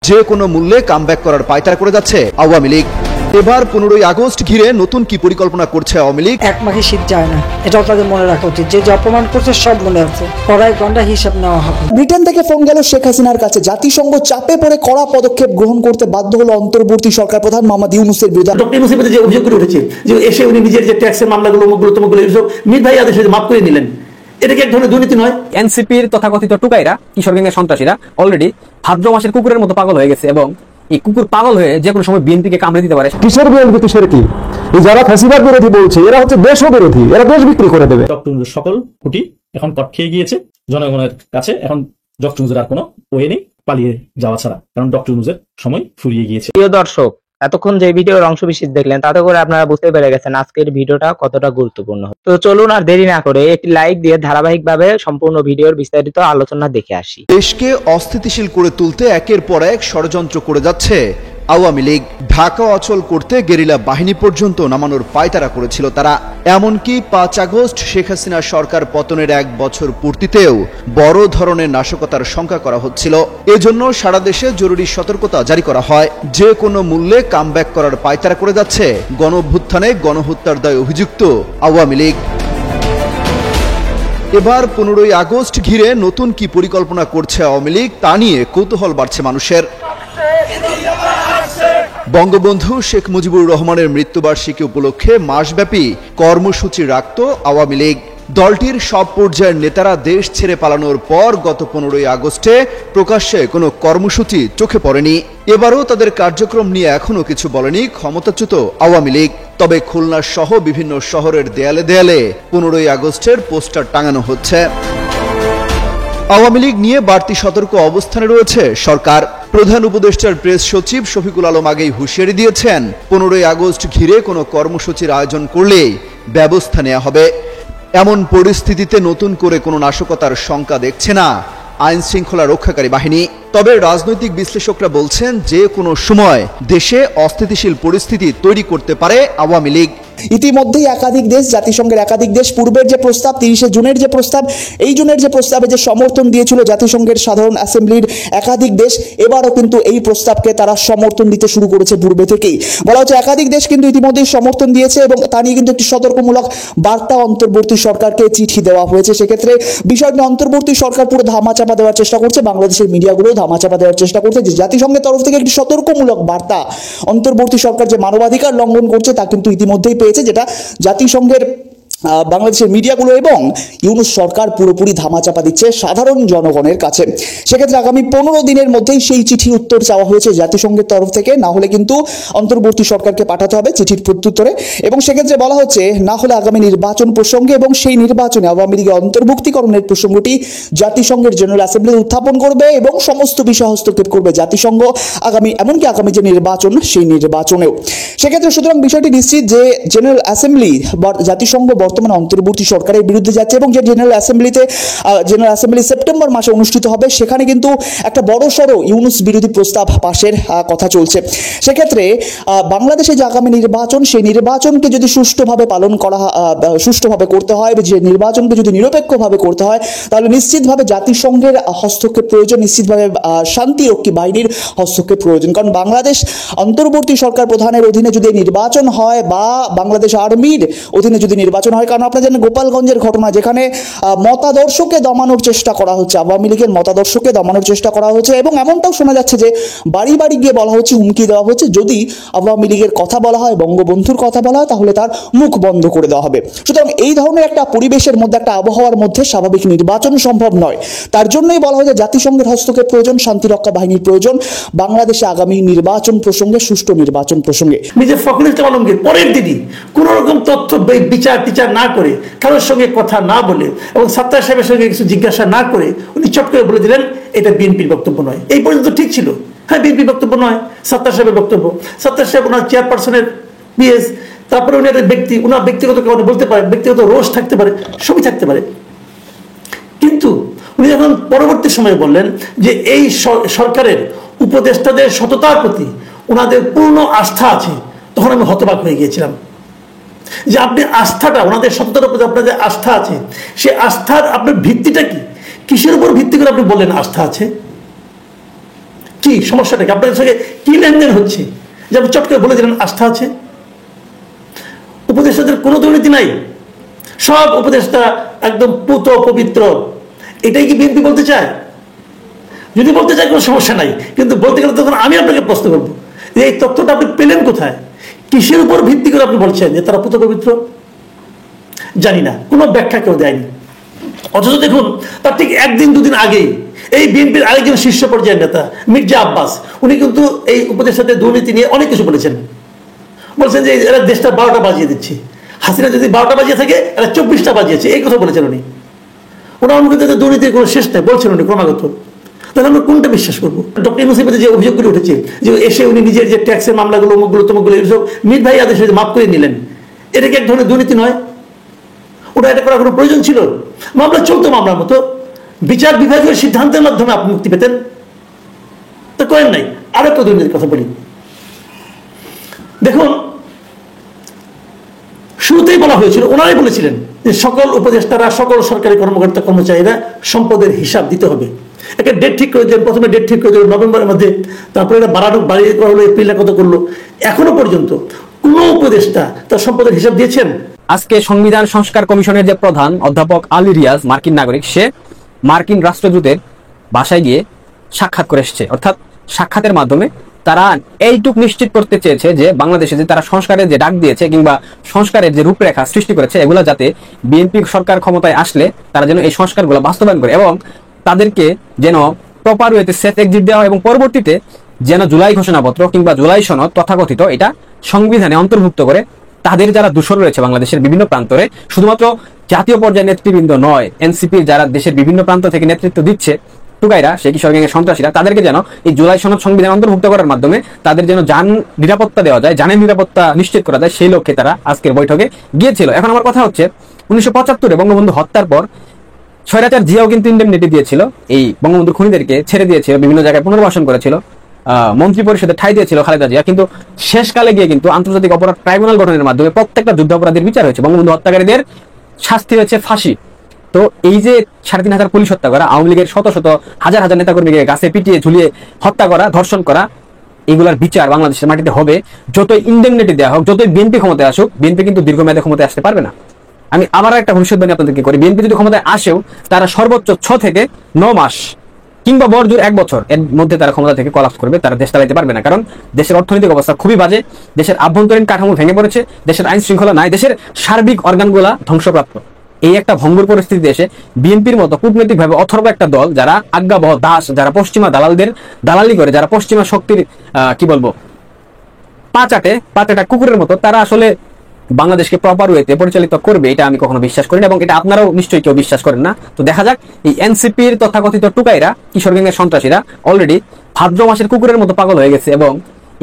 যে কোনো মূল্যে কামব্যাক করার পায়তারা করে যাচ্ছে আওয়ামী লীগ। এবার 15ই আগস্ট ঘিরে নতুন কি পরিকল্পনা করছে আওয়ামী লীগ? এক মাঘে শীত যায় না, এটাও তাদের মনে রাখা উচিত। যে অপমান করছে সব মনে আছে, পড়ায় গন্ডা হিসাব নেওয়া হবে। ব্রিটেন থেকে ফোন গেল শেখ হাসিনার কাছে। জাতিসংঘ চাপে পড়ে কড়া পদক্ষেপ গ্রহণ করতে বাধ্য হলো অন্তর্বর্তী সরকার প্রধান মোহাম্মদ ইউনূসের বিরুদ্ধে। ডক্টর ইউনূসের বিরুদ্ধে যে অভিযোগগুলো উঠেছে, যে এসে উনি নিজের যে ট্যাক্সের মামলাগুলো গুরুত্বপূর্ণ এসব মীর ভাই আদেশে মাফ করে নিলেন, এটা কি এক ধরনের দুর্নীতি নয়? এনসিপির তথাকথিত টুকাইরা, কিশোর গ্যাংয়ের সন্ত্রাসীরা অলরেডি ভাদ্র মাসের কুকুরের মতো পাগল হয়ে গেছে এবং এই কুকুর পাগল হয়ে যে কোনো সময় বিএনপিকে কামড়ে দিতে পারে। কিশোর বিরোধী কিশোর কি যারা ফ্যাসিবাদ বিরোধী বলছে, এরা হচ্ছে দেশও বিরোধী, এরা দেশ বিক্রি করে দেবে। ডক্টর ইউনূস সকল খুঁটি এখন কট খেয়ে গিয়েছে জনগণের কাছে। এখন ডক্টর ইউনূসের আর কোনো ওয়ে নেই পালিয়ে যাওয়া ছাড়া, কারণ ডক্টর ইউনূসের সময় ফুরিয়ে গিয়েছে। প্রিয় দর্শক, এতক্ষণ যে ভিডিওর অংশ বিশেষ দেখলেন তাতে করে আপনারা বুঝতে পেরে গেছেন আজকের ভিডিওটা কতটা গুরুত্বপূর্ণ। তো চলুন আর দেরি না করে একটি লাইক দিয়ে ধারাবাহিকভাবে সম্পূর্ণ ভিডিওর বিস্তারিত আলোচনা দেখে আসি। দেশকে অস্থিতিশীল করে তুলতে একের পর এক ষড়যন্ত্র করে যাচ্ছে আওয়ামী লীগ। ঢাকা অচল করতে গেরিলা বাহিনী পর্যন্ত নামানোর পায়তারা করেছিল তারা। এমনকি 5 আগস্ট শেখ হাসিনা সরকার পতনের 1 বছর পূর্তিতেও বড় ধরনের নাশকতার শঙ্কা করা হচ্ছিল। এজন্য সারা দেশে জরুরি সতর্কতা জারি করা হয়। যে কোনো মূল্যে কামব্যাক করার পায়তারা করে যাচ্ছে গণঅভ্যুত্থানে গণহত্যার দায়ে অভিযুক্ত আওয়ামী লীগ। এবার 15ই আগস্ট ঘিরে নতুন কি পরিকল্পনা করছে আওয়ামী লীগ তা নিয়ে কৌতূহল বাড়ছে মানুষের। বঙ্গবন্ধু শেখ মুজিবুর রহমানের মৃত্যুবার্ষিকী উপলক্ষে মাসব্যাপী কর্মসূচি রাখত আওয়ামী লীগ। দলটির সব পর্যায়ের নেতারা দেশ ছেড়ে পালানোর পর গত 15ই আগস্টে প্রকাশ্যে কোনো কর্মসূচি চোখে পড়েনি। এবারও তাদের কার্যক্রম নিয়ে এখনো কিছু বলেনি ক্ষমতাচ্যুত আওয়ামী লীগ। তবে খুলনা সহ বিভিন্ন শহরের দেয়ালে দেয়ালে 15ই আগস্টের পোস্টার টাঙানো হচ্ছে। আওয়ামী লীগ নিয়ে বাড়তি সতর্ক অবস্থানে রয়েছে সরকার। প্রধান উপদেষ্টার প্রেস সচিব শফিকুল আলম আগেই হুঁশিয়ারি দিয়েছেন 15ই আগস্ট ঘিরে কোনো কর্মসূচির আয়োজন করলেই ব্যবস্থা নেওয়া হবে। এমন পরিস্থিতিতে নতুন করে কোনো নাশকতার শঙ্কা দেখছে না আইন শৃঙ্খলা রক্ষাকারী বাহিনী। তবে রাজনৈতিক বিশ্লেষকরা বলছেন যে কোনো সময় দেশে অস্থিতিশীল পরিস্থিতি তৈরি করতে পারে আওয়ামী লীগ। ইতিমধ্যেই একাধিক দেশ, জাতিসংঘের একাধিক দেশ পূর্বের যে প্রস্তাব 30শে জুনের যে প্রস্তাব, এই জুনের যে প্রস্তাবে যে সমর্থন দিয়েছিল জাতিসংঘের সাধারণ অ্যাসেম্বলির একাধিক দেশ, এবারও কিন্তু এই প্রস্তাবকে তারা সমর্থন দিতে শুরু করেছে পূর্বে থেকেই। বলা হচ্ছে একাধিক দেশ কিন্তু ইতিমধ্যেই সমর্থন দিয়েছে এবং তা নিয়ে কিন্তু একটি সতর্কমূলক বার্তা অন্তর্বর্তী সরকারকে চিঠি দেওয়া হয়েছে। সেক্ষেত্রে বিষয়টি অন্তর্বর্তী সরকার পুরো ধামাচাপা দেওয়ার চেষ্টা করছে, বাংলাদেশের মিডিয়াগুলো ধামাচাপা দেওয়ার চেষ্টা করছে যে জাতিসংঘের তরফ থেকে একটি সতর্কমূলক বার্তা অন্তর্বর্তী সরকার যে মানবাধিকার লঙ্ঘন করছে তা কিন্তু ইতিমধ্যেই পেয়েছে, যেটা জাতিসংঘের বাংলাদেশের মিডিয়াগুলো এবং ইউনূস সরকার পুরোপুরি ধামাচাপা দিচ্ছে সাধারণ জনগণের কাছে। সেক্ষেত্রে আগামী 15 দিনের মধ্যেই সেই চিঠির উত্তর চাওয়া হয়েছে জাতিসংঘের তরফ থেকে, না হলে কিন্তু অন্তর্বর্তী সরকারকে পাঠাতে হবে চিঠির প্রত্যুত্তরে। এবং সেক্ষেত্রে বলা হচ্ছে না হলে আগামী নির্বাচন প্রসঙ্গে এবং সেই নির্বাচনে আওয়ামী লীগের অন্তর্ভুক্তিকরণের প্রসঙ্গটি জাতিসংঘের জেনারেল অ্যাসেম্বলি উত্থাপন করবে এবং সমস্ত বিষয় হস্তক্ষেপ করবে জাতিসংঘ এমনকি আগামী যে নির্বাচন সেই নির্বাচনেও। সেক্ষেত্রে সুতরাং বিষয়টি নিশ্চিত যে জেনারেল অ্যাসেম্বলি জাতিসংঘ বর্তমানে অন্তর্বর্তী সরকারের বিরুদ্ধে যাচ্ছে এবং যে জেনারেল অ্যাসেম্বলি সেপ্টেম্বর মাসে অনুষ্ঠিত হবে সেখানে কিন্তু একটা বড় সড়ো ইউনূস বিরোধী প্রস্তাব পাশের কথা চলছে। সেক্ষেত্রে বাংলাদেশে যে আগামী নির্বাচন সেই নির্বাচনকে যদি সুষ্ঠুভাবে করতে হয়, যে নির্বাচনকে যদি নিরপেক্ষভাবে করতে হয়, তাহলে নিশ্চিতভাবে জাতিসংঘের হস্তক্ষেপ প্রয়োজন, নিশ্চিতভাবে শান্তিরক্ষী বাহিনীর হস্তক্ষেপ প্রয়োজন। কারণ বাংলাদেশ অন্তর্বর্তী সরকার প্রধানের অধীনে যদি নির্বাচন হয় বা বাংলাদেশ আর্মির অধীনে যদি নির্বাচন হয়, কারণ আপনারা জানেন গোপালগঞ্জের ঘটনা, যেখানে মতাদর্শকে দমানোর চেষ্টা করা হচ্ছে, আওয়ামী লীগের মতাদর্শকে দমানোর চেষ্টা করা হচ্ছে এবং এমনটাও শোনা যাচ্ছে যে বাড়ি বাড়ি গিয়ে বলা হচ্ছে, হুমকি দেওয়া হচ্ছে যদি আওয়ামী লীগের কথা বলা হয়, বঙ্গবন্ধুর কথা বলা হয়, তাহলে তার মুখ বন্ধ করে দেওয়া হবে। সুতরাং এই ধরনের একটা পরিবেশের মধ্যে, একটা আবহাওয়ার মধ্যে স্বাভাবিক নির্বাচন সম্ভব নয়। তার জন্যই বলা হয় যে জাতিসংঘের হস্তক্ষেপ প্রয়োজন, শান্তিরক্ষা বাহিনীর প্রয়োজন বাংলাদেশে আগামী নির্বাচন প্রসঙ্গে, সুষ্ঠু নির্বাচন প্রসঙ্গে। নিজের ফখরুল ইসলাম আলমগীর পরের দিনই কোন রকম তথ্য বিচার না করে, কারোর সঙ্গে কথা না বলে এবং সাত্তার সাহেবের সঙ্গে কিছু জিজ্ঞাসা না করে উনি চট করে বলে দিলেন এটা বিএনপির বক্তব্য নয়। এই পর্যন্ত ঠিক ছিল, হ্যাঁ বিএনপির বক্তব্য নয়, সাত্তার সাহেবের বক্তব্য। সাত্তার সাহেব ওনার চেয়ারপারসনের পিএস, তারপরে উনি একটা ওনার ব্যক্তিগত কারণে বলতে পারে, ব্যক্তিগত রোষ থাকতে পারে, সবই থাকতে পারে। কিন্তু উনি যখন পরবর্তী সময়ে বললেন যে এই সরকারের উপদেষ্টাদের সততার প্রতি ওনাদের পূর্ণ আস্থা আছে, তখন আমি হতবাক হয়ে গিয়েছিলাম যে আপনি আস্থাটা, ওনাদের সততার উপর আপনার যে আস্থা আছে, সে আস্থার আপনার ভিত্তিটা কি, কিসের উপর ভিত্তি করে আপনি বললেন আস্থা আছে? কি সমস্যাটা কি, আপনাদের সঙ্গে কি লেনদেন হচ্ছে যে আপনি চট করে বলে দিলেন আস্থা আছে? উপদেষ্টাদের কোনো দুর্নীতি নাই, সব উপদেষ্টা একদম পুত পবিত্র, এটাই কি বিএনপি বলতে চায়? যদি বলতে চায় কোনো সমস্যা নাই, কিন্তু বলতে গেলে তখন আমি আপনাকে প্রশ্ন করবো যে এই তথ্যটা আপনি পেলেন কোথায়, কিসের উপর ভিত্তি করে আপনি বলছেন যে তারা পুত পবিত্র? জানি না, কোনো ব্যাখ্যা কেউ দেয়নি। অথচ দেখুন তার ঠিক একদিন দুদিন আগেই এই বিএনপির আরেকজন শীর্ষ পর্যায়ের নেতা মির্জা আব্বাস, উনি কিন্তু এই উপদেষ্টাদের দুর্নীতি নিয়ে অনেক কিছু বলেছেন। বলছেন যে এরা দেশটা 12টা বাজিয়ে দিচ্ছে, হাসিনা যদি 12টা বাজিয়ে থাকে এরা 24টা বাজিয়েছে, এই কথা বলেছেন উনি। ওনার মুখে দুর্নীতির কোনো শেষ নেই বলছেন উনি ক্রমাগত। তাহলে আমরা কোনটা বিশ্বাস করবো? ডক্টর ইউনূসের যে অভিযোগগুলি উঠেছে যে এসে উনি নিজের যে ট্যাক্সের মামলাগুলো অমুকগুলো তমুকগুলো এসব মীর ভাই আদেশে মাফ করে নিলেন, এটা কি এক ধরনের দুর্নীতি নয়? ওটা এটা করার কোনো প্রয়োজন ছিল? মামলা চলতো মামলার মতো, বিচার বিভাগীয় সিদ্ধান্তের মাধ্যমে আপনি মুক্তি পেতেন, তো করেন নাই। আর একটা দুর্নীতির কথা বলি, দেখুন শুরুতেই বলা হয়েছিল, ওনারাই বলেছিলেন যে সকল উপদেষ্টারা সকল সরকারি কর্মকর্তা কর্মচারীরা সম্পদের হিসাব দিতে হবে। একটা ডেট ঠিক করে দিলেন, প্রথমে ডেট ঠিক করে দিলেন নভেম্বরের মধ্যে, তারপরে এটা বাড়িয়ে করা হলো এপ্রিলে কত করলো। এখনো পর্যন্ত কোন উপদেষ্টা তার সম্পদের হিসাব দিয়েছেন? আজকে সংবিধান সংস্কার কমিশনের যে প্রধান অধ্যাপক আলী রিয়াজ, মার্কিন নাগরিক, সে মার্কিন রাষ্ট্রদূতের বাসায় গিয়ে সাক্ষাৎ করে এসেছে। অর্থাৎ সাক্ষাতের মাধ্যমে তারা এইটুক নিশ্চিত করতে চেয়েছে যে বাংলাদেশে যে তারা সংস্কারের যে ডাক দিয়েছে কিংবা সংস্কারের যে রূপরেখা সৃষ্টি করেছে, এগুলো যাতে বিএনপি সরকার ক্ষমতায় আসলে তারা যেন এই সংস্কারগুলো বাস্তবায়ন করে এবং তাদেরকে যেন প্রপার ওয়েতে সেফ এক্সিট দেওয়া হয় এবং পরবর্তীতে যেন জুলাই ঘোষণাপত্র কিংবা জুলাই সনদ তথাকথিত এটা সংবিধানে অন্তর্ভুক্ত করে তাদের যারা দূষণ রয়েছে বাংলাদেশের বিভিন্ন প্রান্তরে, শুধুমাত্র জাতীয় পর্যায়ের নেতৃবৃন্দ নয়, এনসিপির যারা দেশের বিভিন্ন প্রান্ত থেকে নেতৃত্ব দিচ্ছে টুকাইরা, সে কিশোর গ্যাংয়ের সন্ত্রাসীরা, তাদেরকে যেন এই জুলাই সনদ সংবিধান অন্তর্ভুক্ত করার মাধ্যমে তাদের যেন যান নিরাপত্তা দেওয়া যায়, জানের নিরাপত্তা নিশ্চিত করা যায়, সেই লক্ষ্যে তারা আজকের বৈঠকে গিয়েছিল। এখন আমার কথা হচ্ছে 1975-এ বঙ্গবন্ধু হত্যার পর স্বৈরাচার জিয়াও কিন্তু ইন্ডেমনিটি দিয়েছিল, এই বঙ্গবন্ধু খুনিদেরকে ছেড়ে দিয়েছিল, বিভিন্ন জায়গায় পুনর্বাসন করেছিল, মন্ত্রী পরিষদে ঠাঁই দিয়েছিল খালেদা জিয়া। কিন্তু শেষকালে গিয়ে কিন্তু আন্তর্জাতিক অপরাধ ট্রাইব্যুনাল গঠনের মাধ্যমে প্রত্যেকটা যুদ্ধাপরাধীর বিচার হয়েছে, বঙ্গবন্ধু হত্যাকারীদের শাস্তি হয়েছে ফাঁসি। তো এই যে 3,500 পুলিশ হত্যা করা, আওয়ামী লীগের শত শত হাজার হাজার নেতাকর্মীকে গাছে পিটিয়ে ঝুলিয়ে হত্যা করা, ধর্ষণ করা, এগুলার বিচার বাংলাদেশের মাটিতে হবে। যতই ইন্ডেমনিটি দেওয়া হোক, যতই বিএনপি ক্ষমতায় আসুক, বিএনপি কিন্তু দীর্ঘমেয়াদে ক্ষমতায় আসতে পারবে না। আমি আবার একটা ভবিষ্যৎবাণী আপনাদেরকে করি, বিএনপি যদি ক্ষমতায় আসেও তারা সর্বোচ্চ 6 থেকে 9 মাস কিংবা বড়জোর 1 বছর এর মধ্যে তারা ক্ষমতা থেকে কলাপস করবে, তারা দেশ চালাইতে পারবে না। কারণ দেশের অর্থনৈতিক অবস্থা খুবই বাজে, দেশের আভ্যন্তরীণ কাঠামো ভেঙে পড়েছে, দেশের আইন শৃঙ্খলা নাই, দেশের সার্বিক অর্গানগুলা ধ্বংসপ্রাপ্ত। এই একটা ভঙ্গুর পরিস্থিতি দেশে বিএনপির মতো কূটনৈতিকভাবে অথর্ব একটা দল, যারা আজ্ঞাবহ দাস, যারা পশ্চিমা দালালদের দালালি করে, যারা পশ্চিমা শক্তির কি বলবো পাচাটা কুকুরের মতো, তারা আসলে বাংলাদেশকে প্রপার ওয়েতে পরিচালিত করবে এটা আমি কখনো বিশ্বাস করি না, এবং এটা আপনারাও নিশ্চয়ই কেউ বিশ্বাস করেন না। তো দেখা যাক, এই এনসিপির তথাকথিত টুকাইরা, কিশোর গ্যাংয়ের সন্ত্রাসীরা অলরেডি ভাদ্র মাসের কুকুরের মতো পাগল হয়ে গেছে এবং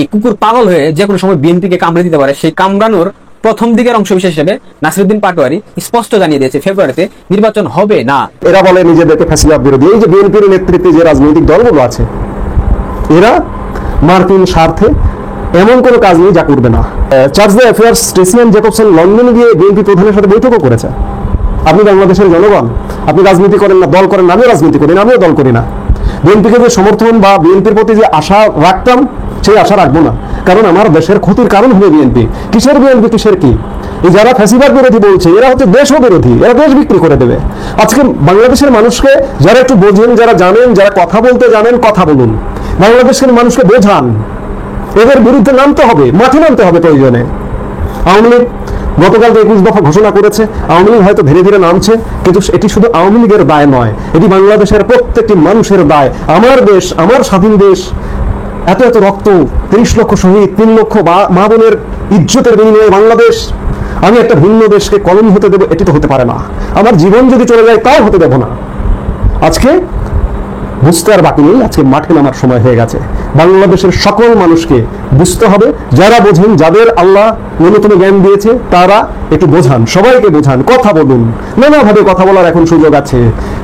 এই কুকুর পাগল হয়ে যে কোনো সময় বিএনপিকে কামড়ে দিতে পারে। সেই কামড়ানোর প্রথম দিকের অংশবিশেষ হিসেবে নাসিরউদ্দিন পাটোয়ারি স্পষ্ট জানিয়ে দিয়েছে ফেব্রুয়ারিতে নির্বাচন হবে না। এরা বলে নিজেদেরকে ফ্যাসিবাদ বিরোধী। এই যে বিএনপির নেতৃত্বে যে রাজনৈতিক দলগুলো আছে, এরা মার্কিন স্বার্থে এমন কোনো কাজ নেই যা করবে না। চার্জ দ্য অ্যাফেয়ার্স স্টেসিয়ান জ্যাকবসন লন্ডনে গিয়ে বিএনপি প্রধানের সাথে বৈঠকও করেছে। আপনি বাংলাদেশের জনগণ, আপনি রাজনীতি করেন না, দল করেন না, আমিও রাজনীতি করি না, আমিও দল করি না। বিএনপিকে যে সমর্থন বা বিএনপির প্রতি যে আশা রাখতাম, সেই আশা রাখবো না, কারণ আমার দেশের ক্ষতির কারণ হবে বিএনপি। কিসের বিএনপি, কিসের কি? এই যারা ফ্যাসিবাদ বিরোধী বলছে, এরা হচ্ছে দেশও বিরোধী, এরা দেশ বিক্রি করে দেবে। আজকে বাংলাদেশের মানুষকে যারা একটু বোঝেন, যারা জানেন, যারা কথা বলতে জানেন, কথা বলুন, বাংলাদেশের মানুষকে বোঝান, এদের বিরুদ্ধে নামতে হবে, মাঠে নামতে হবে প্রয়োজনে। আওয়ামী লীগ গতকাল 21 দফা ঘোষণা করেছে, আওয়ামী লীগ হয়তো ধীরে ধীরে নামছে, কিন্তু এটি শুধু আওয়ামী লীগের দায় নয়, এটি বাংলাদেশের প্রত্যেকটি মানুষের দায়। আমার দেশ, আমার স্বাধীন দেশ, এত এত রক্ত, 30 লক্ষ শহীদ, 3 লক্ষ মা বোনের ইজ্জতের বিনিময়ে বাংলাদেশ, আমি একটা ভিন্ন দেশকে কলোনি হতে দেবো, এটি তো হতে পারে না। আমার জীবন যদি চলে যায় তাও হতে দেব না। আজকে বুঝতে আর বাকি নেই, আজকে মাঠে নামার সময় হয়ে গেছে। বাংলাদেশের সকল মানুষকে বুঝতে হবে, যারা বোঝেন, যাদের আল্লাহ ন্যূনতম জ্ঞান দিয়েছে, তারা একটু বোঝান, সবাইকে বোঝান, কথা বলুন। নানাভাবে কথা বলার এখন সুযোগ আছে,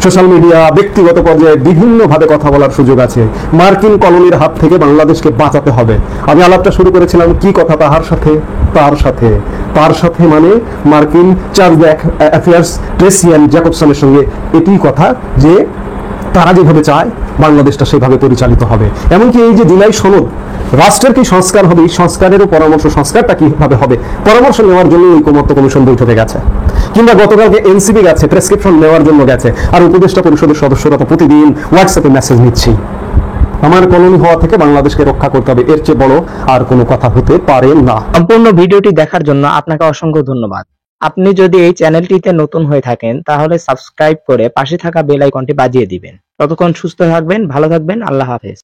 সোশ্যাল মিডিয়া, ব্যক্তিগত পর্যায়ে বিভিন্নভাবে কথা বলার সুযোগ আছে। মার্কিন কলোনির হাত থেকে বাংলাদেশকে বাঁচাতে হবে। আমি আলাপটা শুরু করেছিলাম কি কথা, তার সাথে মানে মার্কিন চার্জ দ্য অ্যাফেয়ার্স ট্রেসিয়ান জ্যাকবসনের সঙ্গে এটি কথা, যে তারা যেভাবে চায় বাংলাদেশটা সেভাবে পরিচালিত হবে। এমনকি এই যে জুলাই সনদ, রাষ্ট্রের কি সংস্কার হবে, এই সংস্কারেরও পরামর্শ, সংস্কারটা কিভাবে হবে পরামর্শ নেওয়ার জন্য ঐকমত্য কমিশন বৈঠকে গেছে, কিংবা গতকালকে এনসিপি গেছে প্রেসক্রিপশন নেওয়ার জন্য গেছে, আর উপদেষ্টা পরিষদের সদস্যরা তো প্রতিদিন হোয়াটসঅ্যাপে মেসেজ নিচ্ছি। আমার কলোনি হওয়া থেকে বাংলাদেশকে রক্ষা করতে হবে, এর চেয়ে বড় আর কোনো কথা হতে পারে না। সম্পূর্ণ ভিডিওটি দেখার জন্য আপনাকে অসংখ্য ধন্যবাদ। আপনি যদি এই চ্যানেলটিতে নতুন হয়ে থাকেন তাহলে সাবস্ক্রাইব করে পাশে থাকা বেল আইকনটি বাজিয়ে দিবেন। ততক্ষণ সুস্থ থাকবেন, ভালো থাকবেন, আল্লাহ হাফেজ।